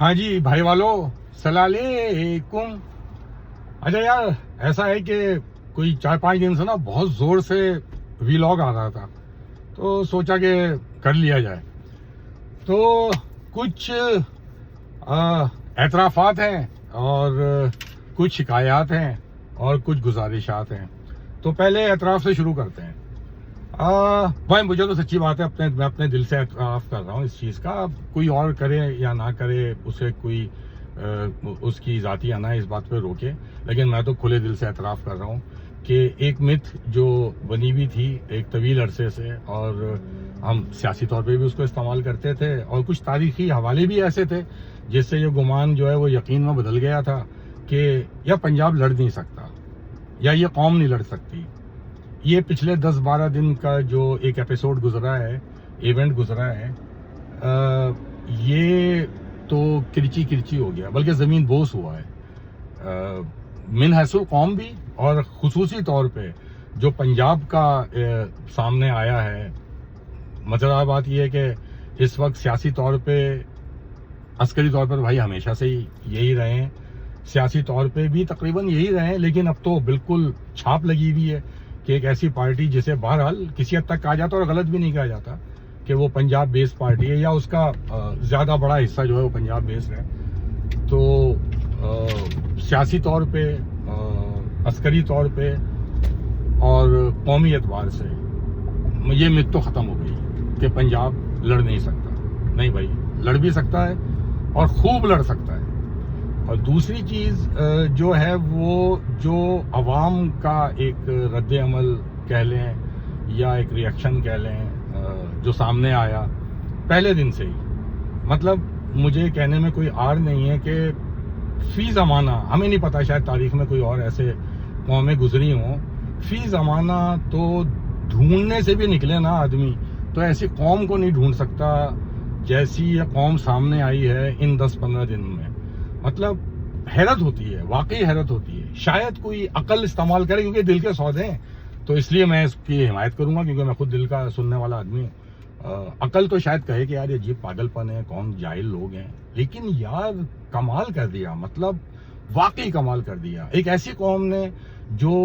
ہاں جی بھائی والو، السلام علیکم۔ اچھا یار، ایسا ہے کہ کوئی 4-5 دن سے نا بہت زور سے ویلاگ آ رہا تھا، تو سوچا کہ کر لیا جائے۔ تو کچھ اعترافات ہیں اور کچھ شکایات ہیں اور کچھ گزارشات ہیں۔ تو پہلے اعتراف سے شروع کرتے ہیں۔ بھائی مجھے تو سچی بات ہے، میں اپنے دل سے اعتراف کر رہا ہوں اس چیز کا۔ کوئی اور کرے یا نہ کرے، اسے کوئی اس کی ذاتی انا اس بات پہ روکے، لیکن میں تو کھلے دل سے اعتراف کر رہا ہوں کہ ایک متھ جو بنی ہوئی تھی ایک طویل عرصے سے، اور ہم سیاسی طور پہ بھی اس کو استعمال کرتے تھے، اور کچھ تاریخی حوالے بھی ایسے تھے جس سے یہ گمان جو ہے وہ یقین میں بدل گیا تھا کہ یا پنجاب لڑ نہیں سکتا یا یہ قوم نہیں لڑ سکتی۔ یہ پچھلے 10-12 دن کا جو ایک ایپیسوڈ گزرا ہے، ایونٹ گزرا ہے، یہ تو کرچی ہو گیا، بلکہ زمین بوس ہوا ہے، من حیث قوم بھی، اور خصوصی طور پہ جو پنجاب کا سامنے آیا ہے۔ مزیدار بات یہ ہے کہ اس وقت سیاسی طور پہ، عسکری طور پر بھائی ہمیشہ سے ہی یہی رہے ہیں، سیاسی طور پہ بھی تقریباً یہی رہے ہیں، لیکن اب تو بالکل چھاپ لگی ہوئی ہے کہ ایک ایسی پارٹی جسے بہرحال کسی حد تک کہا جاتا اور غلط بھی نہیں کہا جاتا کہ وہ پنجاب بیس پارٹی ہے، یا اس کا زیادہ بڑا حصہ جو ہے وہ پنجاب بیس ہے۔ تو سیاسی طور پہ، عسکری طور پہ اور قومی اعتبار سے یہ مت تو ختم ہو گئی کہ پنجاب لڑ نہیں سکتا۔ نہیں بھائی، لڑ بھی سکتا ہے اور خوب لڑ سکتا ہے۔ اور دوسری چیز جو ہے وہ جو عوام کا ایک رد عمل کہہ لیں یا ایک ریئیکشن کہہ لیں جو سامنے آیا پہلے دن سے ہی، مطلب مجھے کہنے میں کوئی آڑ نہیں ہے کہ فی زمانہ، ہمیں نہیں پتا شاید تاریخ میں کوئی اور ایسے قومیں گزری ہوں، فی زمانہ تو ڈھونڈنے سے بھی نکلے نا آدمی تو ایسی قوم کو نہیں ڈھونڈ سکتا جیسی یہ قوم سامنے آئی ہے ان 10-15 دن میں۔ مطلب حیرت ہوتی ہے، واقعی حیرت ہوتی ہے۔ شاید کوئی عقل استعمال کرے، کیونکہ دل کے سودے ہیں، تو اس لیے میں اس کی حمایت کروں گا، کیونکہ میں خود دل کا سننے والا آدمی ہوں۔ عقل تو شاید کہے کہ یار یہ عجیب پاگل پن ہے، کون جاہل لوگ ہیں، لیکن یار کمال کر دیا، مطلب واقعی کمال کر دیا۔ ایک ایسی قوم نے جو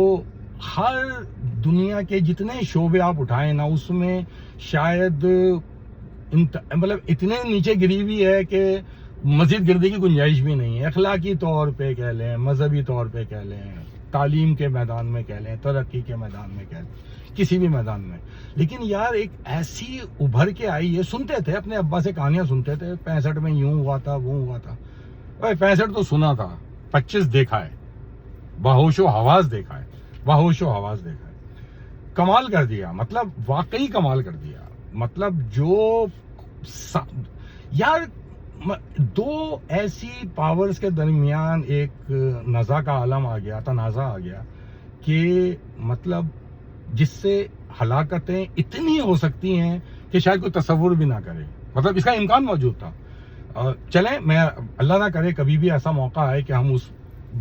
ہر دنیا کے جتنے شعبے آپ اٹھائیں نا، اس میں شاید مطلب اتنے نیچے گری ہوئی ہے کہ مزید گردی کی گنجائش بھی نہیں ہے۔ اخلاقی طور پہ کہہ لیں، مذہبی طور پہ کہہ لیں، تعلیم کے میدان میں کہہ لیں، ترقی کے میدان میں کہہ لیں، کسی بھی میدان میں۔ لیکن یار ایک ایسی ابھر کے آئی ہے، سنتے تھے اپنے ابا سے کہانیاں سنتے تھے، 65 میں یوں ہوا تھا، وہ ہوا تھا۔ بھائی 65 تو سنا تھا، 25 دیکھا ہے، بہوش و حواس دیکھا ہے، بہوش و حواس دیکھا ہے۔ کمال کر دیا، مطلب واقعی کمال کر دیا۔ مطلب جو یار دو ایسی پاورز کے درمیان ایک نزاع کا عالم آ گیا، تنازع آ گیا کہ مطلب جس سے ہلاکتیں اتنی ہو سکتی ہیں کہ شاید کوئی تصور بھی نہ کرے، مطلب اس کا امکان موجود تھا۔ چلیں، میں اللہ نہ کرے کبھی بھی ایسا موقع آئے کہ ہم اس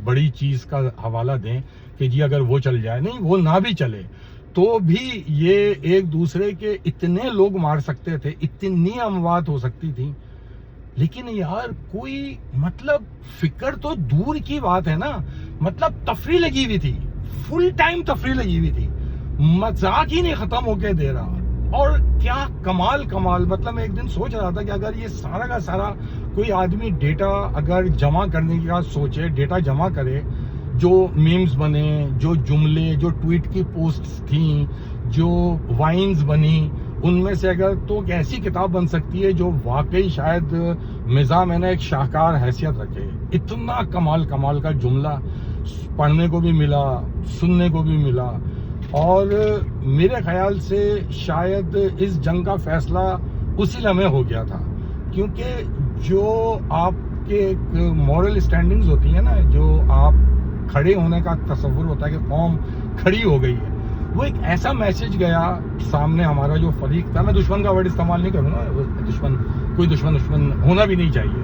بڑی چیز کا حوالہ دیں کہ جی اگر وہ چل جائے، نہیں وہ نہ بھی چلے تو بھی یہ ایک دوسرے کے اتنے لوگ مار سکتے تھے، اتنی اموات ہو سکتی تھی، لیکن یار کوئی مطلب فکر تو دور کی بات ہے نا، مطلب تفریح لگی ہوئی تھی، فل ٹائم تفریح لگی ہوئی تھی، مذاق ہی نہیں ختم ہو کے دے رہا۔ اور کیا کمال، مطلب میں ایک دن سوچ رہا تھا کہ اگر یہ سارا کا سارا کوئی آدمی ڈیٹا اگر جمع کرنے کی بات سوچے، ڈیٹا جمع کرے، جو میمز بنے، جو جملے، جو ٹویٹ کی پوسٹس تھیں، جو وائنز بنی، ان میں سے اگر تو ایک ایسی کتاب بن سکتی ہے جو واقعی شاید مزاح میں نے ایک شاہکار حیثیت رکھے۔ اتنا کمال کا جملہ پڑھنے کو بھی ملا، سننے کو بھی ملا، اور میرے خیال سے شاید اس جنگ کا فیصلہ اسی لمحے ہو گیا تھا، کیونکہ جو آپ کے ایک مورل سٹینڈنگز ہوتی ہیں نا، جو آپ کھڑے ہونے کا تصور ہوتا ہے کہ قوم کھڑی ہو گئی ہے، وہ ایک ایسا میسج گیا سامنے۔ ہمارا جو فریق تھا، میں دشمن کا ورڈ استعمال نہیں کروں گا، کوئی دشمن ہونا بھی نہیں چاہیے،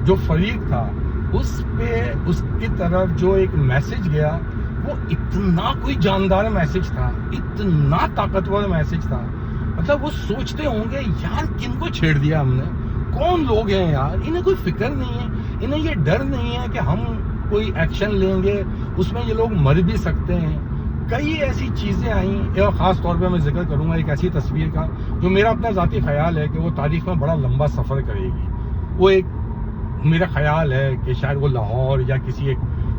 جو فریق تھا اس پہ، اس کی طرف جو ایک میسج گیا، وہ اتنا کوئی جاندار میسج تھا، اتنا طاقتور میسج تھا۔ مطلب وہ سوچتے ہوں گے یار کن کو چھیڑ دیا ہم نے، کون لوگ ہیں یار, انہیں کوئی فکر نہیں ہے, انہیں یہ ڈر نہیں ہے کہ ہم کوئی ایکشن لیں گے, اس میں یہ لوگ مر بھی سکتے ہیں. کئی ایسی چیزیں آئیں, اور خاص طور پہ میں ذکر کروں گا ایک ایسی تصویر کا جو میرا اپنا ذاتی خیال ہے کہ وہ تاریخ میں بڑا لمبا سفر کرے گی. وہ ایک میرا خیال ہے کہ شاید وہ لاہور یا کسی ایک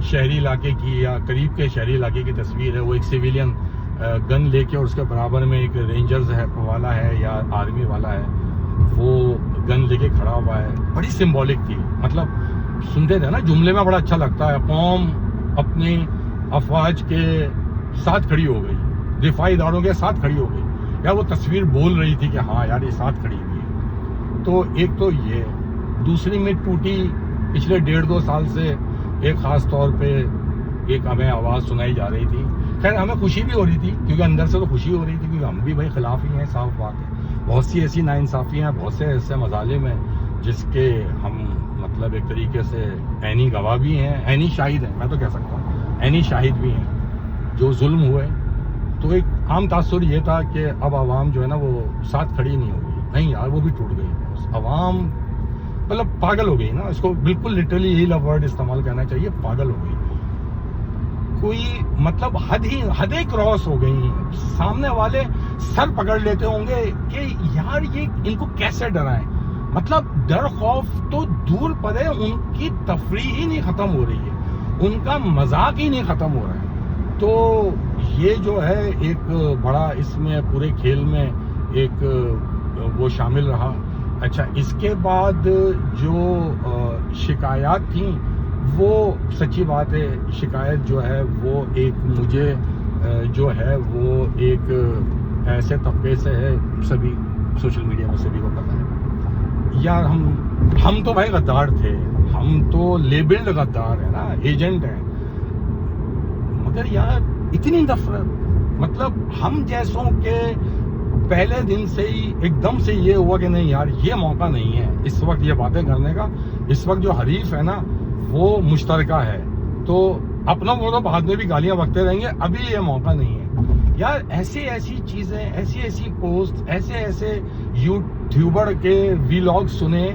شہری علاقے کی یا قریب کے شہری علاقے کی تصویر ہے. وہ ایک سویلین گن لے کے اور اس کے برابر میں ایک رینجرز والا ہے یا آرمی والا ہے, وہ گن لے کے کھڑا ہوا ہے. بڑی سمبولک تھی, مطلب سنتے تھے نا جملے میں بڑا اچھا لگتا ہے, قوم اپنی افواج کے ساتھ کھڑی ہو گئی, دفاعی اداروں کے ساتھ کھڑی ہو گئی, یا وہ تصویر بول رہی تھی کہ ہاں یار یہ ساتھ کھڑی ہوئی ہے. تو ایک تو یہ, دوسری میں ٹوٹی پچھلے 1.5-2 سال سے ایک خاص طور پہ ایک ہمیں آواز سنائی جا رہی تھی. خیر ہمیں خوشی بھی ہو رہی تھی کیونکہ اندر سے تو خوشی ہو رہی تھی کیونکہ ہم بھی بھائی خلاف ہی ہیں, صاف بات ہے. بہت سی ایسی ناانصافیاں ہیں, بہت سے ایسے مظالم ہیں جس کے ہم مطلب ایک طریقے سے عینی گواہ بھی ہیں, عینی شاہد ہیں, میں تو کہہ سکتا ہوں عینی شاہد بھی ہیں جو ظلم ہوئے. تو ایک عام تاثر یہ تھا کہ اب عوام جو ہے نا وہ ساتھ کھڑی نہیں ہوگی. نہیں یار, وہ بھی ٹوٹ گئی. عوام مطلب پاگل ہو گئی نا, اس کو بالکل لٹرلی یہی ورڈ استعمال کرنا چاہیے, پاگل ہو گئی. کوئی مطلب حدیں کراس ہو گئی. سامنے والے سر پکڑ لیتے ہوں گے کہ یار یہ ان کو کیسے ڈرائیں. مطلب ڈر خوف تو دور پڑے, ان کی تفریح ہی نہیں ختم ہو رہی ہے, ان کا مذاق ہی نہیں ختم ہو رہا ہے. تو یہ جو ہے ایک بڑا اس میں پورے کھیل میں ایک وہ شامل رہا. اچھا, اس کے بعد جو شکایات تھیں وہ سچی بات ہے, شکایت جو ہے وہ ایک مجھے جو ہے وہ ایک ایسے طبقے سے ہے, سبھی سوشل میڈیا میں سبھی کو پتہ ہے یار, ہم تو بھائی غدار تھے, ہم تو لیبلڈ غدار ہیں نا, ایجنٹ ہیں. مگر یار اتنی نفرت, مطلب ہم جیسوں کے پہلے دن سے ہی ایک دم سے یہ ہوا کہ نہیں یار یہ موقع نہیں ہے اس وقت یہ باتیں کرنے کا. اس وقت جو حریف ہے نا وہ مشترکہ ہے, تو اپنا وہ تو بعد میں بھی گالیاں بکتے رہیں گے, ابھی یہ موقع نہیں ہے یار. ایسی چیزیں, ایسی پوسٹ, ایسے یوٹیوبر کے ویلاگ سنے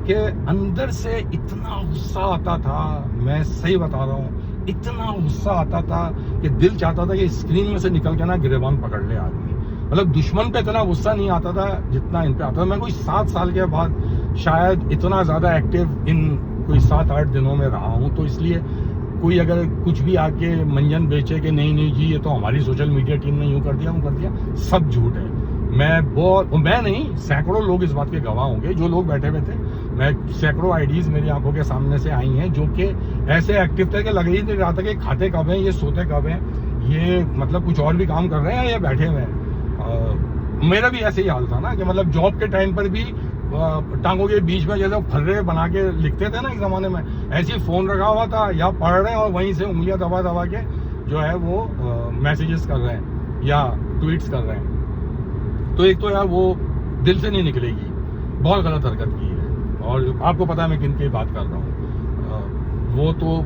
کہ اندر سے اتنا غصہ آتا تھا, میں صحیح بتا رہا ہوں, اتنا غصہ آتا تھا کہ دل چاہتا تھا کہ اسکرین میں سے نکل کے نا گریبان پکڑ لے آدمی. مطلب دشمن پہ اتنا غصہ نہیں آتا تھا جتنا ان پہ آتا تھا. میں کوئی 7 سال کے بعد شاید اتنا زیادہ ایکٹیو ان کوئی 7-8 دنوں میں رہا ہوں, تو اس لیے کوئی اگر کچھ بھی آ کے منجن بیچے کہ نہیں جی یہ تو ہماری سوشل میڈیا ٹیم نے یوں کر دیا, سب جھوٹ ہے. میں نہیں, سینکڑوں لوگ اس بات کے گواہ ہوں گے جو لوگ بیٹھے ہوئے تھے. میں سینکڑوں آئیڈیز میری آنکھوں کے سامنے سے آئی ہیں جو کہ ایسے ایکٹیو تھے کہ لگ ہی نہیں رہا تھا کہ کھاتے کب ہیں, یہ سوتے کب ہیں, یہ مطلب کچھ اور بھی کام کر رہے ہیں یا بیٹھے ہوئے ہیں. میرا بھی ایسے ہی حال تھا نا کہ مطلب جاب کے ٹائم پر بھی ٹانگوں کے بیچ میں جیسے پھرے بنا کے لکھتے تھے نا ایک زمانے میں, ایسے ہی فون رکھا ہوا تھا, یا پڑھ رہے ہیں اور وہیں سے انگلیاں دبا کے جو ہے وہ میسیجز کر رہے ہیں یا ٹویٹس کر رہے ہیں. تو ایک تو یار وہ دل سے نہیں نکلے گی, بہت غلط حرکت کی ہے, اور آپ کو پتا ہے میں کن کی بات کر رہا ہوں. وہ تو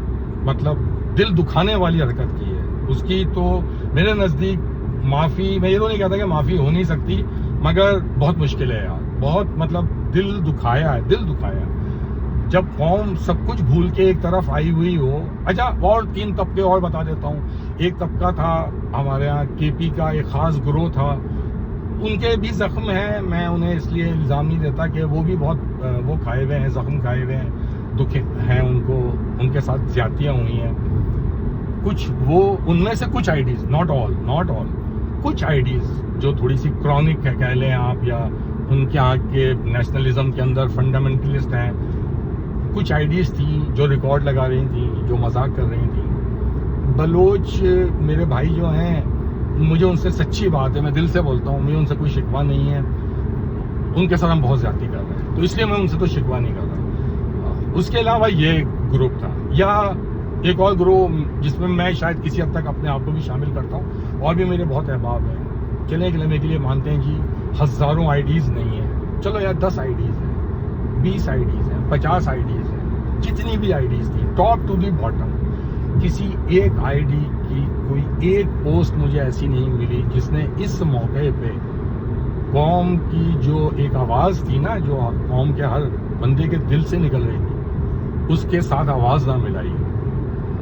مطلب دل دکھانے والی حرکت کی ہے. اس کی تو میرے نزدیک معافی, میں یہ تو نہیں کہتا کہ معافی ہو نہیں سکتی, مگر بہت مشکل ہے یار, بہت مطلب دل دکھایا. جب قوم سب کچھ بھول کے ایک طرف آئی ہوئی ہو. اچھا, اور 3 طبقے اور بتا دیتا ہوں. ایک طبقہ تھا ہمارے یہاں کے پی کا, ایک خاص گروہ تھا, ان کے بھی زخم ہیں, میں انہیں اس لیے الزام نہیں دیتا کہ وہ بھی بہت وہ کھائے ہوئے ہیں, زخم کھائے ہوئے ہیں, دکھ ہیں ان کو, ان کے ساتھ زیادتیاں ہوئی ہیں. کچھ وہ ان میں سے کچھ آئیڈیز, ناٹ آل, کچھ آئیڈیز جو تھوڑی سی کرونک ہے کہہ لیں آپ, یا ان کے آگ کے نیشنلزم کے اندر فنڈامنٹلسٹ ہیں. کچھ آئیڈیز تھیں جو ریکارڈ لگا رہی تھیں, جو مذاق کر رہی تھیں. بلوچ میرے بھائی جو ہیں, مجھے ان سے سچی بات ہے, میں دل سے بولتا ہوں, مجھے ان سے کوئی شکوہ نہیں ہے. ان کے ساتھ ہم بہت زیادتی کر رہے ہیں, تو اس لیے میں ان سے تو شکوہ نہیں کر رہا. اس کے علاوہ یہ گروپ تھا, یا ایک اور گروہ جس میں میں شاید کسی حد تک اپنے آپ کو بھی شامل کرتا ہوں, اور بھی میرے بہت احباب ہیں. چلیں ایک لمحے کے لیے مانتے ہیں جی ہزاروں آئیڈیز نہیں ہیں, چلو یار 10 آئیڈیز ہیں, 20 آئیڈیز ہیں, 50 آئیڈیز ہیں, جتنی بھی آئیڈیز تھیں, ٹاپ ٹو دی باٹم, کسی ایک آئی ڈی کی کوئی ایک پوسٹ مجھے ایسی نہیں ملی جس نے اس موقع پہ قوم کی جو ایک آواز تھی نا, جو قوم کے ہر بندے کے دل سے نکل رہی تھی اس کے ساتھ آواز نہ ملائی.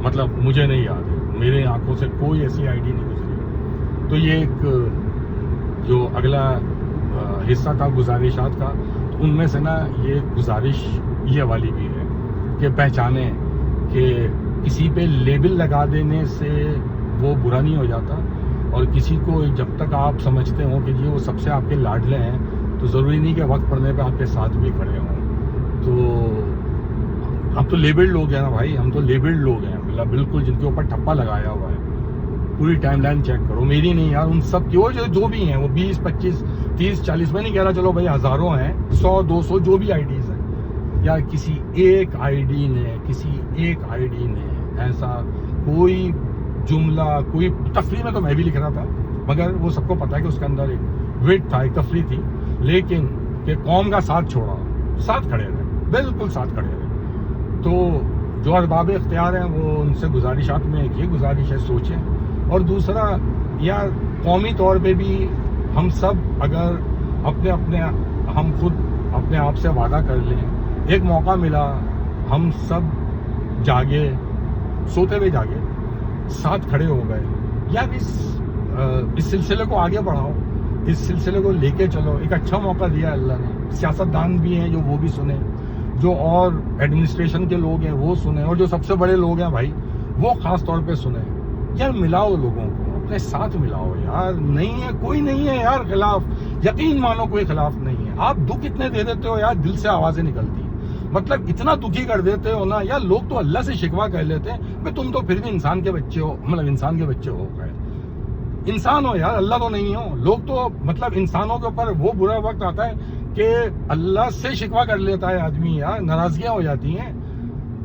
مطلب مجھے نہیں یاد ہے, میرے آنکھوں سے کوئی ایسی آئی ڈی نہیں گزری. تو یہ ایک جو اگلا حصہ تھا گزارشات کا, تو ان میں سے نا یہ گزارش یہ والی بھی ہے کہ پہچانیں کہ کسی پہ لیبل لگا دینے سے وہ برا نہیں ہو جاتا, اور کسی کو جب تک آپ سمجھتے ہوں کہ جی وہ سب سے آپ کے لاڈلے ہیں, تو ضروری نہیں کہ وقت پڑنے پہ آپ کے ساتھ بھی کھڑے ہوں. تو ہم تو لیبلڈ لوگ ہیں نا بھائی, ہم تو لیبلڈ لوگ ہیں بالکل, جن کے اوپر ٹھپا لگایا ہوا ہے. پوری ٹائم لائن چیک کرو, میری نہیں یار, ان سب کی, وہ جو بھی ہیں, وہ 20 25 30 40, میں نہیں کہہ رہا چلو بھائی ہزاروں ہیں, 100 200 جو بھی آئی ڈیز ہیں, یا کسی ایک آئی ڈی نے ایسا کوئی جملہ, کوئی تفریح میں تو میں بھی لکھ رہا تھا, مگر وہ سب کو پتا ہے کہ اس کے اندر ایک ویٹ تھا, ایک تفریح تھی, لیکن کہ قوم کا ساتھ چھوڑا, ساتھ کھڑے رہے, بالکل ساتھ کھڑے رہے. تو جو ارباب اختیار ہیں وہ ان سے گزارشات میں ایک یہ گزارش ہے, سوچیں. اور دوسرا یار قومی طور پہ بھی ہم سب اگر ہم خود اپنے آپ سے وعدہ کر لیں, ایک موقع ملا, ہم سب جاگے, سوتے ہوئے جاگے, ساتھ کھڑے ہو گئے, یار اس سلسلے کو آگے بڑھاؤ, اس سلسلے کو لے کے چلو. ایک اچھا موقع دیا اللہ نے, سیاستدان بھی ہیں جو وہ بھی سنیں, جو اور ایڈمنسٹریشن کے لوگ ہیں وہ سنیں, اور جو سب سے بڑے لوگ ہیں بھائی وہ خاص طور پہ سنیں. یار ملاؤ لوگوں کو, اپنے ساتھ ملاؤ یار. نہیں ہے, کوئی نہیں ہے یار خلاف, یقین مانو کوئی خلاف نہیں ہے. آپ دکھ اتنے دے دیتے ہو یار, دل سے آوازیں نکلتی ہیں, مطلب اتنا دکھی کر دیتے ہو نا یار. لوگ تو اللہ سے شکوہ کہہ لیتے ہیں کہ تم تو پھر بھی انسان کے بچے ہو, مطلب انسان کے بچے ہو گئے, انسان ہو یار, اللہ تو نہیں ہو. لوگ تو مطلب انسانوں کے اوپر وہ برا وقت آتا ہے کہ اللہ سے شکوہ کر لیتا ہے آدمی یار, ناراضگیاں ہو جاتی ہیں.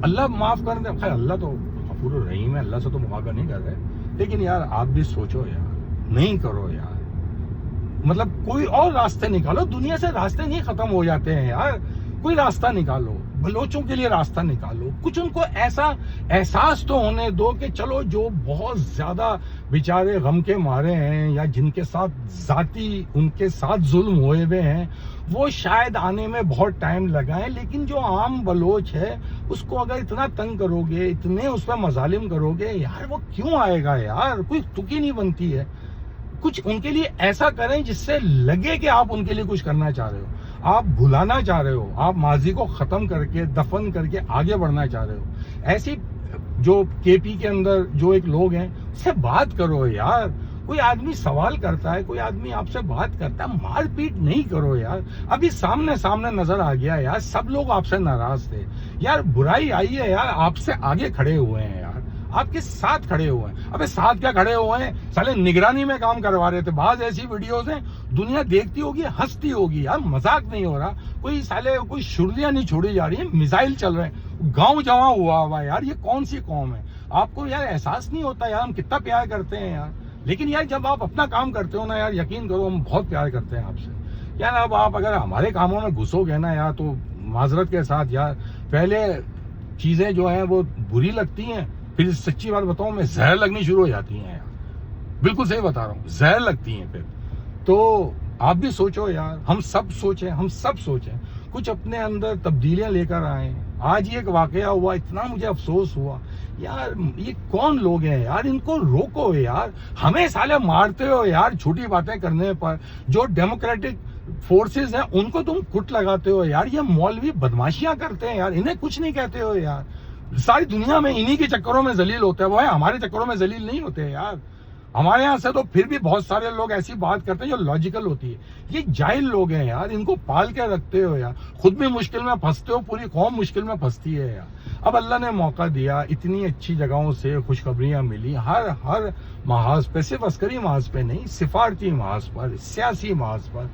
اللہ معاف کر دے, خیر اللہ تو غفور الرحیم ہے, اللہ سے تو مواقع نہیں کر رہے, لیکن یار آپ بھی سوچو یار, نہیں کرو یار. مطلب کوئی اور راستے نکالو, دنیا سے راستے نہیں ختم ہو جاتے ہیں یار. کوئی راستہ نکالو, بلوچوں کے لیے راستہ نکالو, کچھ ان کو ایسا احساس تو ہونے دو کہ چلو جو بہت زیادہ بیچارے غم کے مارے ہیں, یا جن کے ساتھ ذاتی ان کے ساتھ ظلم ہوئے ہوئے ہیں, وہ شاید آنے میں بہت ٹائم لگائیں, لیکن جو عام بلوچ ہے اس کو اگر اتنا تنگ کرو گے, اتنے اس پہ مظالم کرو گے یار, وہ کیوں آئے گا یار. کوئی تکی نہیں بنتی ہے. کچھ ان کے لیے ایسا کریں جس سے لگے کہ آپ ان کے لیے کچھ کرنا چاہ رہے ہو, آپ بھلانا چاہ رہے ہو, آپ ماضی کو ختم کر کے دفن کر کے آگے بڑھنا چاہ رہے ہو. ایسی جو کے پی کے اندر جو ایک لوگ ہیں اس سے بات کرو یار. کوئی آدمی سوال کرتا ہے, کوئی آدمی آپ سے بات کرتا ہے, مار پیٹ نہیں کرو یار. ابھی سامنے نظر آ گیا یار, سب لوگ آپ سے ناراض تھے یار, برائی آئی ہے یار, آپ سے آگے کھڑے ہوئے ہیں یار, آپ کے ساتھ کھڑے ہوئے ہیں. ابے ساتھ کیا کھڑے ہوئے ہیں, سالے نگرانی میں کام کروا رہے تھے. بعض ایسی ویڈیوز ہیں دنیا دیکھتی ہوگی, ہنستی ہوگی یار, مذاق نہیں ہو رہا. کوئی سالے کوئی شرلیاں نہیں چھوڑی جا رہی ہیں, میزائل چل رہے ہیں, گاؤں جمع ہوا یار. یہ کون سی قوم ہے, آپ کو یار احساس نہیں ہوتا یار ہم کتنا پیار کرتے ہیں یار. لیکن یار جب آپ اپنا کام کرتے ہو نا یار, یقین کرو ہم بہت پیار کرتے ہیں آپ سے یار. اب آپ اگر ہمارے کاموں میں گھسو گے نا یار, تو معذرت کے ساتھ یار, پہلے چیزیں جو ہیں وہ بری لگتی ہیں, پھر سچی بات بتاؤں میں, زہر لگنی شروع ہو جاتی ہیں یار. بالکل صحیح بتا رہا ہوں, زہر لگتی ہیں پھر. تو آپ بھی سوچو یار, ہم سب سوچیں, کچھ اپنے اندر تبدیلیاں لے کر آئیں. آج یہ ایک واقعہ ہوا, اتنا مجھے افسوس ہوا یار. یہ کون لوگ ہیں یار, ان کو روکو یار. ہمیں سالے مارتے ہو یار چھوٹی باتیں کرنے پر. جو ڈیموکریٹک فورسز ہیں ان کو تم کٹ لگاتے ہو یار. یہ مولوی بدماشیاں کرتے ہیں یار, انہیں کچھ نہیں کہتے ہو یار. ساری دنیا میں انہی کے چکروں میں ذلیل ہوتے ہیں, وہ ہمارے چکروں میں ذلیل نہیں ہوتے یار. ہمارے یہاں سے تو پھر بھی بہت سارے لوگ ایسی بات کرتے ہیں جو لاجیکل ہوتی ہے. یہ جاہل لوگ ہیں یار, ان کو پال کے رکھتے ہو یار, خود بھی مشکل میں پھنستے ہو, پوری قوم مشکل میں پھنستی ہے یار. اب اللہ نے موقع دیا, اتنی اچھی جگہوں سے خوشخبریاں ملی, ہر محاذ پہ, صرف عسکری محاذ پہ نہیں, سفارتی محاذ پر, سیاسی محاذ پر,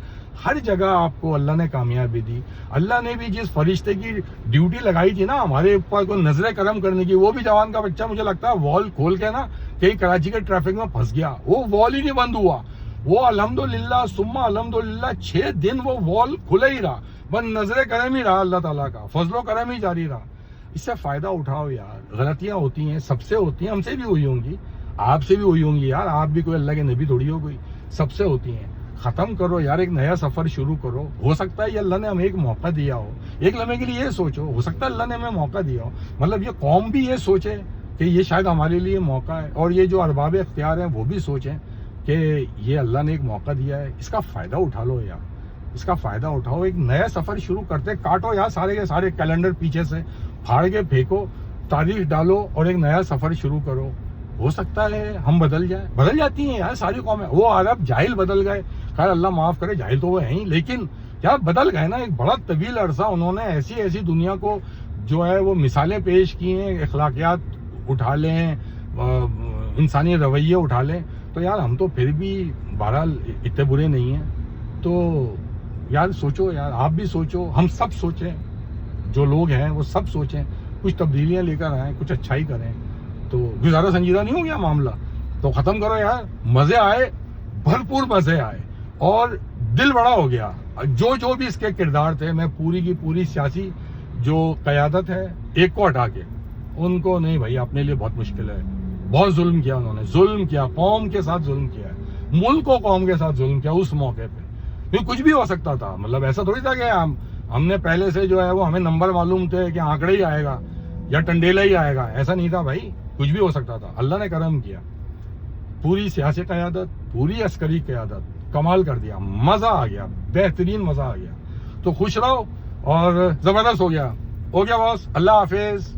ہر جگہ آپ کو اللہ نے کامیابی دی. اللہ نے بھی جس فرشتے کی ڈیوٹی لگائی تھی نا ہمارے اوپر کو نظر کرم کرنے کی, وہ بھی جوان کا بچہ مجھے لگتا ہے وال کھول کے نا کہیں کراچی کے ٹریفک میں پھنس گیا. وہ وال ہی نہیں بند ہوا, وہ الحمدللہ ثم الحمدللہ 6 دن وہ وال کھلا ہی رہا, بس نظر کرم ہی رہا اللہ تعالیٰ کا, فضل و کرم ہی جاری رہا. اس سے فائدہ اٹھاؤ یار. غلطیاں ہوتی ہیں, سب سے ہوتی ہیں, ہم سے بھی ہوئی ہوں گی, آپ سے بھی ہوئی ہوں گی یار. آپ بھی کوئی اللہ کے نبی تھوڑی ہو کوئی, سب سے ہوتی ہیں. ختم کرو یار, ایک نیا سفر شروع کرو. ہو سکتا ہے یہ اللہ نے ہمیں ایک موقع دیا ہو, ایک لمحے کے لیے یہ سوچو, ہو سکتا ہے اللہ نے ہمیں موقع دیا ہو, مطلب یہ قوم بھی یہ سوچے کہ یہ شاید ہمارے لیے موقع ہے, اور یہ جو ارباب اختیار ہیں وہ بھی سوچیں کہ یہ اللہ نے ایک موقع دیا ہے, اس کا فائدہ اٹھا لو یار, اس کا فائدہ اٹھاؤ, ایک نیا سفر شروع کرتے, کاٹو یار سارے کے سارے کیلنڈر پیچھے سے پھاڑ کے پھینکو, تاریخ ڈالو اور ایک نیا سفر شروع کرو. ہو سکتا ہے ہم بدل جائیں, بدل جاتی ہیں یار ساری قومیں. وہ عرب جاہل بدل گئے, خیر اللہ معاف کرے, جاہل تو وہ ہیں ہی, لیکن یار بدل گئے نا. ایک بڑا طویل عرصہ انہوں نے ایسی دنیا کو جو ہے وہ مثالیں پیش کی ہیں, اخلاقیات اٹھا لیں, انسانی رویے اٹھا لیں, تو یار ہم تو پھر بھی بہرحال اتنے برے نہیں ہیں. تو یار سوچو یار, آپ بھی سوچو, ہم سب سوچیں, جو لوگ ہیں وہ سب سوچیں, کچھ تبدیلیاں لے کر آئیں, کچھ اچھائی کریں. تو زیادہ سنجیدہ نہیں ہو گیا معاملہ, تو ختم کرو یار. مزے آئے, بھرپور مزے آئے, اور دل بڑا ہو گیا. جو بھی اس کے کردار تھے, میں پوری کی پوری سیاسی جو قیادت ہے ایک کو ہٹا کے, ان کو نہیں بھائی, اپنے لیے بہت مشکل ہے, بہت ظلم کیا انہوں نے, ظلم کیا, قوم کے ساتھ ظلم کیا ہے, ملک و قوم کے ساتھ ظلم کیا اس موقع پہ. کیونکہ کچھ بھی ہو سکتا تھا, مطلب ایسا تھوڑی تھا کہ ہم نے پہلے سے جو ہے وہ ہمیں نمبر معلوم تھے کہ آنکڑے ہی آئے گا یا ٹنڈیلا ہی آئے گا, ایسا نہیں تھا بھائی, کچھ بھی ہو سکتا تھا. اللہ نے کرم کیا, پوری سیاسی قیادت, پوری عسکری قیادت, کمال کر دیا, مزہ آ گیا, بہترین مزہ آ گیا. تو خوش رہو, اور زبردست ہو گیا باس. اللہ حافظ.